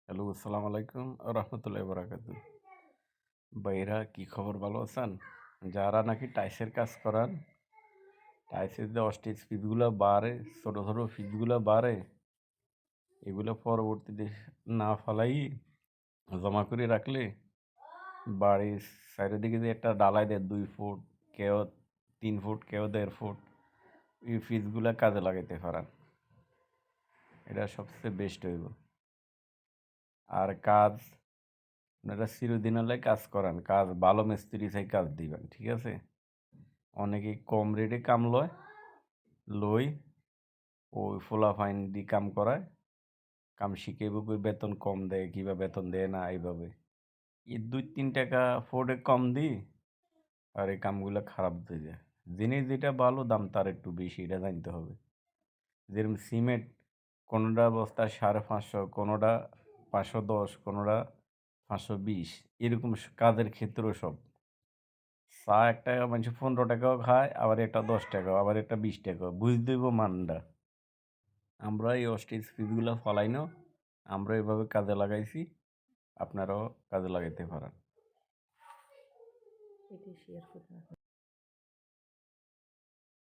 Hello, আসসালামু আলাইকুম রহমতুল্লাহি বারাকাতু। ভাইরা কি খবর, ভালো আছেন? যারা নাকি টাইসের কাজ করান, টাইসের যে অস্টিচ পিচগুলো বাড়ে, ছোট ছোট পিচগুলো বাড়ে, এগুলো পরবর্তীতে না ফালাই জমা করে রাখলে বাড়ির চারিদিকে যে একটা ডালাই দেয় 2 ফুট, কেউ 3 ফুট, কেউ 1.5 ফুট, এই পিচগুলো কাজে লাগাইতে পারেন। এটা সবচেয়ে বেস্ট হইব। আর কাজ আপনারা চিরদিনালে কাজ করান, কাজ ভালো মিস্ত্রি চাই কাজ দিবেন, ঠিক আছে? অনেকে কম রেটে কাম লই ওই ফাইন দি কাম করায়, কাম শিখাইব কই বেতন কম দেয় কিবা বেতন দেয় না, এইভাবে 2-3 টাকা ফোর্ডে কম দিই আর এই কামগুলো খারাপ দিয়ে যায়। জিনিস যেটা ভালো দাম তার একটু বেশি, এটা জানতে হবে। যেরকম সিমেন্ট, কোনোটা বস্তা 550, কোনোটা 510, কোনোটা 520, এরকম কাজের ক্ষেত্রেও সব চা একটা মানুষ 15 টাকাও খায়, আবার একটা 10 টাকা, আবার একটা 20 টাকা, বুঝ দেব মানটা। আমরা এই অস্ট্রিচ ফিসগুলো ফলাই না, আমরা এভাবে কাজে লাগাইছি, আপনারাও কাজে লাগাইতে পারেন।